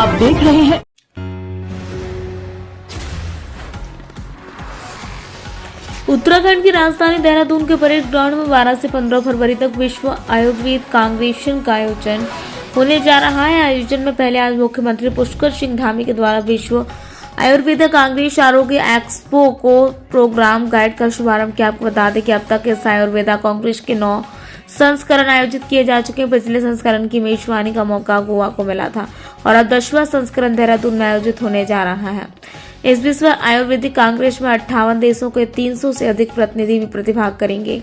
आप देख रहे हैं। उत्तराखंड की राजधानी देहरादून के परेड ग्राउंड में 12 से 15 फरवरी तक विश्व आयुर्वेद कांग्रेशन का आयोजन होने जा रहा है। आयोजन में पहले आज मुख्यमंत्री पुष्कर सिंह धामी के द्वारा विश्व आयुर्वेद कांग्रेस आरोग्य एक्सपो को प्रोग्राम गाइड कर शुभारंभ किया। आपको बता दें कि अब तक इस आयुर्वेदा कांग्रेस के 9 संस्करण आयोजित किए जा चुके हैं। पिछले संस्करण की मेजबानी का मौका गोवा को मिला था और अब 10वां संस्करण देहरादून में आयोजित होने जा रहा है। इस विश्व आयुर्वेदिक कांग्रेस में 58 देशों के 300 से अधिक प्रतिनिधि भी प्रतिभाग करेंगे।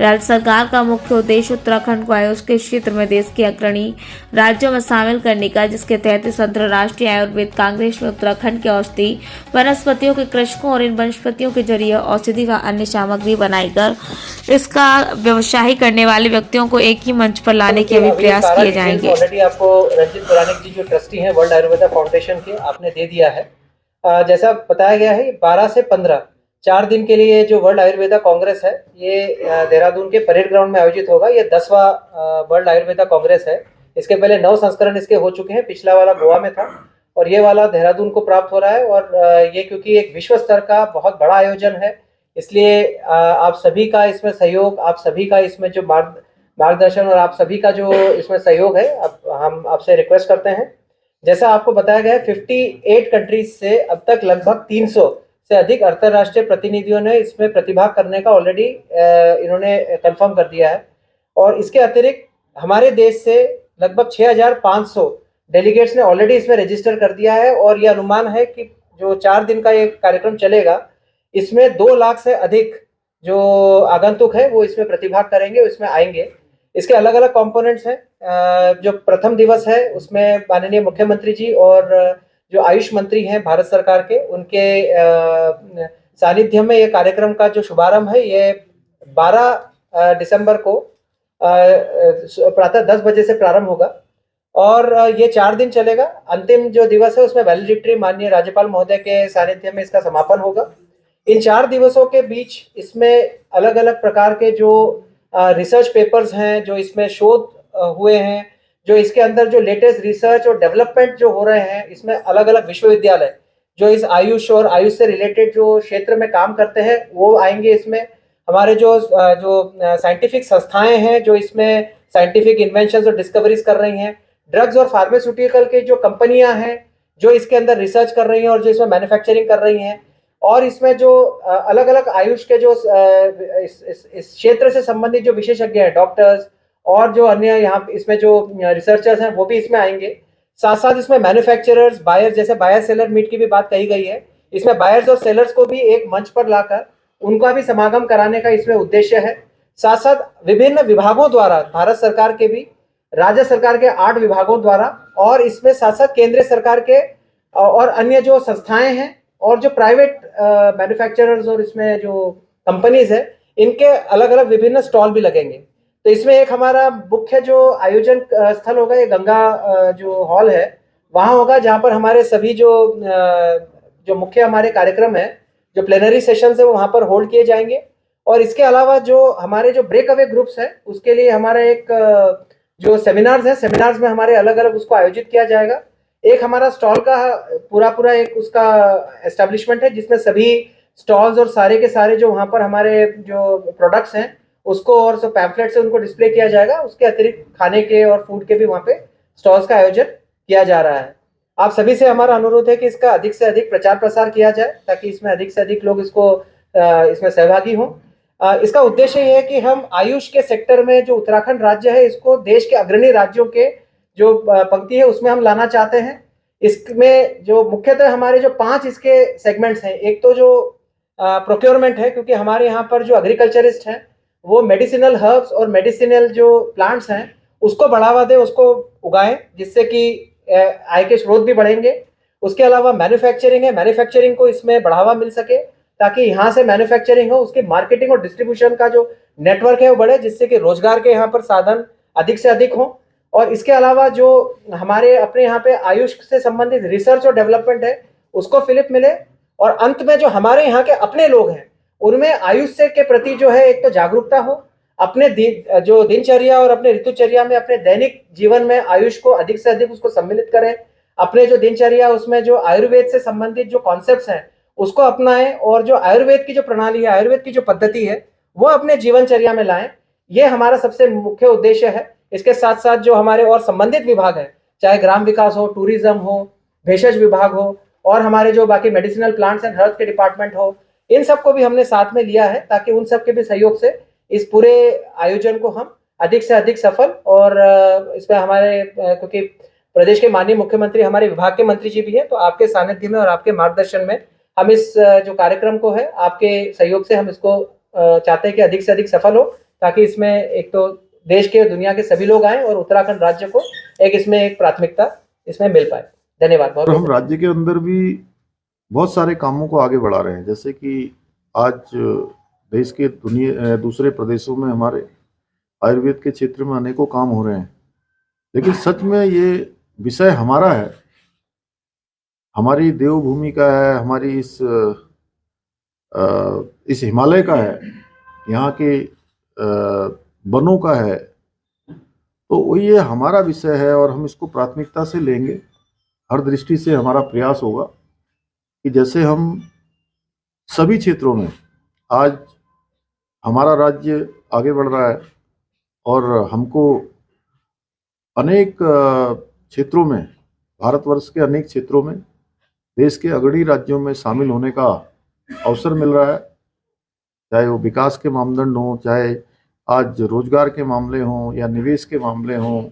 राज्य सरकार का मुख्य उद्देश्य उत्तराखंड को आयुष के क्षेत्र में देश के अग्रणी राज्यों में शामिल करने का, जिसके तहत इस अंतर्राष्ट्रीय आयुर्वेद कांग्रेस में उत्तराखंड के औषधि वनस्पतियों के कृषकों और इन वनस्पतियों के जरिए औषधि व अन्य सामग्री बनाकर इसका व्यवसाय करने वाले व्यक्तियों को एक ही मंच पर लाने के भी प्रयास किए जाएंगे। ऑलरेडी आपको रंजित पुरानिक जी जो ट्रस्टी हैं वर्ल्ड आयुर्वेदा फाउंडेशन के, आपने दे दिया है। जैसा बताया गया है 12 से 15 4 दिन के लिए जो वर्ल्ड आयुर्वेदा कांग्रेस है ये देहरादून के परेड ग्राउंड में आयोजित होगा। ये 10वां वर्ल्ड आयुर्वेदा कांग्रेस है। इसके पहले 9 संस्करण इसके हो चुके हैं। पिछला वाला गोवा में था और ये वाला देहरादून को प्राप्त हो रहा है। और ये क्योंकि एक विश्व स्तर का बहुत बड़ा आयोजन है, इसलिए आप सभी का इसमें सहयोग, आप सभी का इसमें जो मार्गदर्शन और आप सभी का जो इसमें सहयोग है, हम आपसे रिक्वेस्ट करते हैं। जैसा आपको बताया गया है 58 कंट्रीज से अब तक लगभग 300 से अधिक अंतर्राष्ट्रीय प्रतिनिधियों ने इसमें प्रतिभाग करने का ऑलरेडी इन्होंने कंफर्म कर दिया है। और इसके अतिरिक्त हमारे देश से लगभग 6500 डेलीगेट्स ने ऑलरेडी इसमें रजिस्टर कर दिया है। और ये अनुमान है कि जो 4 दिन का ये कार्यक्रम चलेगा, इसमें 2 लाख से अधिक जो आगंतुक है वो इसमें प्रतिभाग करेंगे, इसमें आएंगे। इसके अलग अलग कंपोनेंट्स हैं। जो प्रथम दिवस है उसमें माननीय मुख्यमंत्री जी और जो आयुष मंत्री हैं भारत सरकार के, उनके सानिध्य में ये कार्यक्रम का जो शुभारंभ है ये 12 दिसंबर को प्रातः 10 बजे से प्रारंभ होगा और ये 4 दिन चलेगा। अंतिम जो दिवस है उसमें वैलिडिक्टरी माननीय राज्यपाल महोदय के सानिध्य में इसका समापन होगा। इन 4 दिवसों के बीच इसमें अलग अलग प्रकार के जो रिसर्च पेपर्स हैं, जो इसमें शोध हुए हैं, जो इसके अंदर जो लेटेस्ट रिसर्च और डेवलपमेंट जो हो रहे हैं, इसमें अलग अलग विश्वविद्यालय जो इस आयुष और आयुष से रिलेटेड जो क्षेत्र में काम करते हैं वो आएंगे। इसमें हमारे जो साइंटिफिक संस्थाएं हैं जो इसमें साइंटिफिक इन्वेंशंस और डिस्कवरीज कर रही हैं, ड्रग्स और फार्मास्यूटिकल के जो कंपनियां हैं जो इसके अंदर रिसर्च कर रही हैं और जो इसमें मैन्युफैक्चरिंग कर रही हैं, और इसमें जो अलग अलग आयुष के जो इस क्षेत्र से संबंधित जो विशेषज्ञ हैं, डॉक्टर्स और जो अन्य यहाँ इसमें जो रिसर्चर्स हैं वो भी इसमें आएंगे। साथ साथ इसमें मैन्युफैक्चरर्स, बायर्स, जैसे बायर सेलर मीट की भी बात कही गई है, इसमें बायर्स और सेलर्स को भी एक मंच पर लाकर उनका भी समागम कराने का इसमें उद्देश्य है। साथ साथ विभिन्न विभागों द्वारा, भारत सरकार के भी, राज्य सरकार के 8 विभागों द्वारा, और इसमें साथ साथ केंद्रीय सरकार के और अन्य जो संस्थाएं हैं और जो प्राइवेट मैन्युफैक्चरर्स और इसमें जो कंपनीज है, इनके अलग अलग विभिन्न स्टॉल भी लगेंगे। तो इसमें एक हमारा मुख्य जो आयोजन स्थल होगा ये गंगा जो हॉल है वहाँ होगा, जहाँ पर हमारे सभी जो मुख्य हमारे कार्यक्रम है, जो प्लेनरी सेशंस है वो वहाँ पर होल्ड किए जाएंगे। और इसके अलावा जो हमारे जो ब्रेक अवे ग्रुप्स हैं उसके लिए हमारा एक जो सेमिनार्स है, सेमिनार्स में हमारे अलग अलग उसको आयोजित किया जाएगा। एक हमारा स्टॉल का पूरा एक उसका एस्टेब्लिशमेंट है जिसमें सभी स्टॉल्स और सारे के सारे जो वहाँ पर हमारे जो प्रोडक्ट्स हैं उसको और जो पैम्फलेट्स है उनको डिस्प्ले किया जाएगा। उसके अतिरिक्त खाने के और फूड के भी वहाँ पे स्टॉल्स का आयोजन किया जा रहा है। आप सभी से हमारा अनुरोध है कि इसका अधिक से अधिक प्रचार प्रसार किया जाए ताकि इसमें अधिक से अधिक लोग इसमें सहभागी हों। इसका उद्देश्य ये है कि हम आयुष के सेक्टर में जो उत्तराखंड राज्य है इसको देश के अग्रणी राज्यों के जो पंक्ति है उसमें हम लाना चाहते हैं। इसमें जो मुख्यतः हमारे जो 5 इसके सेगमेंट्स हैं, एक तो जो प्रोक्योरमेंट है, क्योंकि हमारे यहाँ पर जो एग्रीकल्चरिस्ट हैं वो मेडिसिनल हर्ब्स और मेडिसिनल जो प्लांट्स हैं उसको बढ़ावा दें, उसको उगाएं, जिससे कि आय के स्रोत भी बढ़ेंगे। उसके अलावा मैन्युफैक्चरिंग है, मैन्युफैक्चरिंग को इसमें बढ़ावा मिल सके ताकि यहाँ से मैन्युफैक्चरिंग हो, उसकी मार्केटिंग और डिस्ट्रीब्यूशन का जो नेटवर्क है वो बढ़े, जिससे कि रोजगार के यहाँ पर साधन अधिक से अधिक हों। और इसके अलावा जो हमारे अपने यहाँ पे आयुष से संबंधित रिसर्च और डेवलपमेंट है उसको फिलिप मिले। और अंत में जो हमारे यहाँ के अपने लोग हैं उनमें आयुष से के प्रति जो है एक तो जागरूकता हो, अपने जो दिनचर्या और अपने ऋतुचर्या में, अपने दैनिक जीवन में आयुष को अधिक से अधिक उसको सम्मिलित करें, अपने जो दिनचर्या उसमें जो आयुर्वेद से संबंधित जो कॉन्सेप्ट्स हैं उसको अपनाएं और जो आयुर्वेद की जो प्रणाली है, आयुर्वेद की जो पद्धति है, वो अपने जीवनचर्या में लाएं। ये हमारा सबसे मुख्य उद्देश्य है। इसके साथ साथ जो हमारे और संबंधित विभाग हैं, चाहे ग्राम विकास हो, टूरिज्म हो, भेषज विभाग हो और हमारे जो बाकी मेडिसिनल प्लांट्स एंड हर्ब्स के डिपार्टमेंट हो, इन सबको भी हमने साथ में लिया है ताकि उन सब के भी सहयोग से इस पूरे आयोजन को हम अधिक से अधिक सफल और इसमें हमारे क्योंकि प्रदेश के माननीय मुख्यमंत्री हमारे विभाग के मंत्री जी भी हैं, तो आपके सानिध्य में और आपके मार्गदर्शन में हम इस जो कार्यक्रम को है आपके सहयोग से हम इसको चाहते हैं कि अधिक से अधिक सफल हो, ताकि इसमें एक तो देश के दुनिया के सभी लोग आए और उत्तराखंड राज्य को एक इसमें एक प्राथमिकता इसमें मिल पाए। धन्यवाद। बहुत हम राज्य के अंदर भी बहुत सारे कामों को आगे बढ़ा रहे हैं, जैसे कि आज देश के दूसरे प्रदेशों में हमारे आयुर्वेद के क्षेत्र में अनेकों काम हो रहे हैं, लेकिन सच में ये विषय हमारा है, हमारी देवभूमि का है, हमारी इस हिमालय का है, यहाँ के वनों का है, तो ये हमारा विषय है और हम इसको प्राथमिकता से लेंगे। हर दृष्टि से हमारा प्रयास होगा कि जैसे हम सभी क्षेत्रों में आज हमारा राज्य आगे बढ़ रहा है और हमको अनेक क्षेत्रों में, भारतवर्ष के अनेक क्षेत्रों में देश के अग्रणी राज्यों में शामिल होने का अवसर मिल रहा है, चाहे वो विकास के मानदंड हों, चाहे आज रोजगार के मामले हों या निवेश के मामले हों,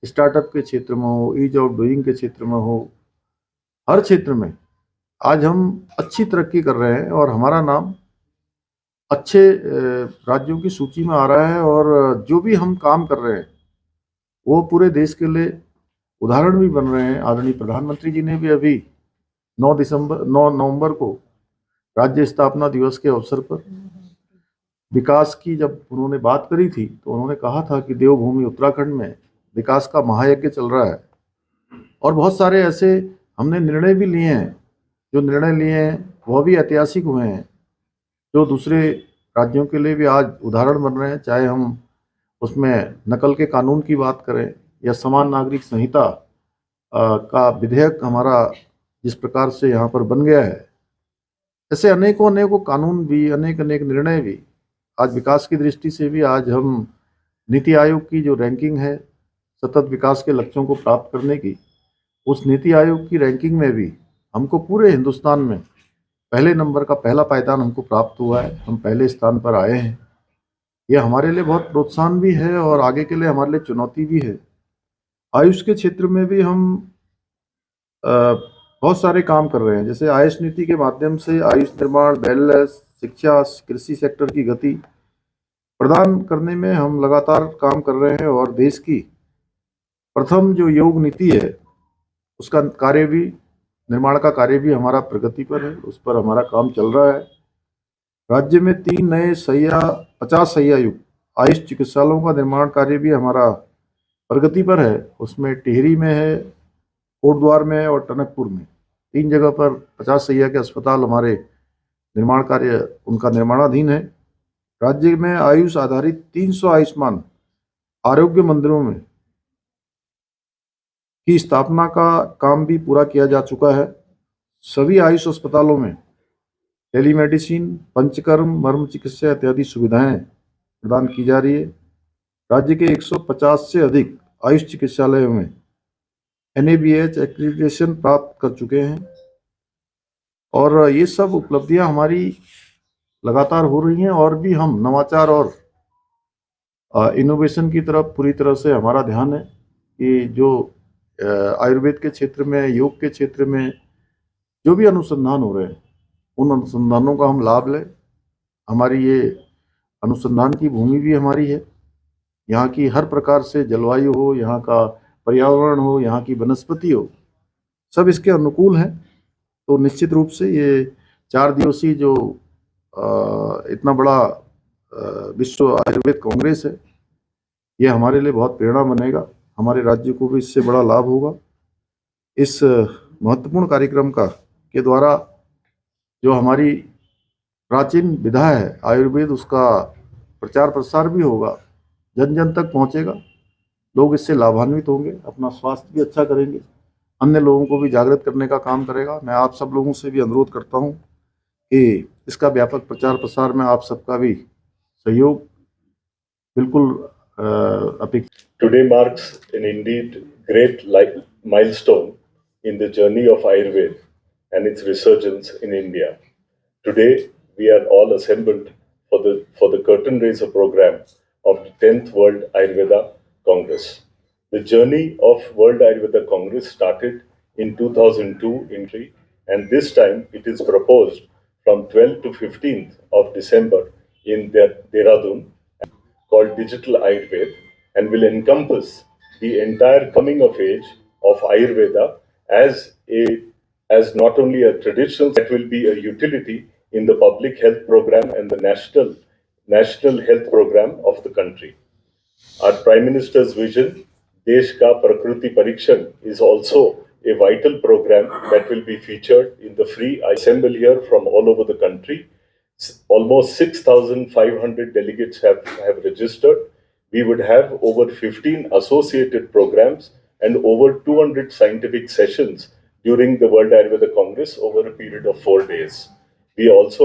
स्टार्टअप के क्षेत्र में हो, ईज ऑफ डूइंग के क्षेत्र में हो, हर क्षेत्र में आज हम अच्छी तरक्की कर रहे हैं और हमारा नाम अच्छे राज्यों की सूची में आ रहा है। और जो भी हम काम कर रहे हैं वो पूरे देश के लिए उदाहरण भी बन रहे हैं। आदरणीय प्रधानमंत्री जी ने भी अभी 9 नवंबर को राज्य स्थापना दिवस के अवसर पर विकास की जब उन्होंने बात करी थी, तो उन्होंने कहा था कि देवभूमि उत्तराखंड में विकास का महायज्ञ चल रहा है और बहुत सारे ऐसे हमने निर्णय भी लिए हैं, जो निर्णय लिए हैं वह भी ऐतिहासिक हुए हैं, जो दूसरे राज्यों के लिए भी आज उदाहरण बन रहे हैं। चाहे हम उसमें नकल के कानून की बात करें या समान नागरिक संहिता का विधेयक हमारा जिस प्रकार से यहाँ पर बन गया है, ऐसे अनेकों कानून भी, अनेक निर्णय भी आज विकास की दृष्टि से भी आज हम नीति आयोग की जो रैंकिंग है सतत विकास के लक्ष्यों को प्राप्त करने की, उस नीति आयोग की रैंकिंग में भी हमको पूरे हिंदुस्तान में पहले नंबर का पहला पायदान हमको प्राप्त हुआ है। हम पहले स्थान पर आए हैं। यह हमारे लिए बहुत प्रोत्साहन भी है और आगे के लिए हमारे लिए चुनौती भी है। आयुष के क्षेत्र में भी हम बहुत सारे काम कर रहे हैं, जैसे आयुष नीति के माध्यम से आयुष निर्माण, वेलनेस, शिक्षा, कृषि सेक्टर की गति प्रदान करने में हम लगातार काम कर रहे हैं और देश की प्रथम जो योग नीति है उसका कार्य भी, निर्माण का कार्य भी हमारा प्रगति पर है, उस पर हमारा काम चल रहा है। राज्य में 3 नए 50 शैय्या युक्त आयुष चिकित्सालयों का निर्माण कार्य भी हमारा प्रगति पर है। उसमें टिहरी में है, कोटद्वार में है और टनकपुर में, 3 जगह पर 50 शैय्या के अस्पताल हमारे निर्माण कार्य उनका निर्माणाधीन है। राज्य में आयुष आधारित 300 आयुष्मान आरोग्य मंदिरों में की स्थापना का काम भी पूरा किया जा चुका है। सभी आयुष अस्पतालों में टेलीमेडिसिन, पंचकर्म, मर्म चिकित्सा इत्यादि सुविधाएं प्रदान की जा रही है। राज्य के 150 से अधिक आयुष चिकित्सालयों में NABH एक्रेडिटेशन प्राप्त कर चुके हैं और ये सब उपलब्धियां हमारी लगातार हो रही हैं और भी हम नवाचार और इनोवेशन की तरफ पूरी तरह से हमारा ध्यान है कि जो आयुर्वेद के क्षेत्र में, योग के क्षेत्र में जो भी अनुसंधान हो रहे हैं उन अनुसंधानों का हम लाभ लें। हमारी ये अनुसंधान की भूमि भी हमारी है, यहाँ की हर प्रकार से जलवायु हो, यहाँ का पर्यावरण हो, यहाँ की वनस्पति हो, सब इसके अनुकूल हैं। तो निश्चित रूप से ये 4 दिवसीय जो इतना बड़ा विश्व आयुर्वेद कांग्रेस है, ये हमारे लिए बहुत प्रेरणा बनेगा, हमारे राज्य को भी इससे बड़ा लाभ होगा। इस महत्वपूर्ण कार्यक्रम के द्वारा जो हमारी प्राचीन विधा है आयुर्वेद, उसका प्रचार प्रसार भी होगा, जन जन तक पहुंचेगा, लोग इससे लाभान्वित होंगे, अपना स्वास्थ्य भी अच्छा करेंगे, अन्य लोगों को भी जागृत करने का काम करेगा। मैं आप सब लोगों से भी अनुरोध करता हूँ कि इसका व्यापक प्रचार प्रसार में आप सबका भी सहयोग बिल्कुल अपेक्षित। Today marks an indeed great milestone in the journey of Ayurveda and its resurgence in India. Today, we are all assembled for the curtain raiser program of the 10th World Ayurveda Congress. The journey of World Ayurveda Congress started in 2002 in Delhi, and this time it is proposed from 12th to 15th of December in Dehradun, called Digital Ayurveda, and will encompass the entire coming of age of Ayurveda as not only a traditional, that will be a utility in the public health program and the national health program of the country. Our Prime Minister's vision, Desh Ka Prakriti Parikshan, is also a vital program that will be featured in the free assembly here from all over the country. Almost 6,500 delegates have registered. We would have over 15 associated programs and over 200 scientific sessions during the World Ayurveda Congress over a period of 4 days. We also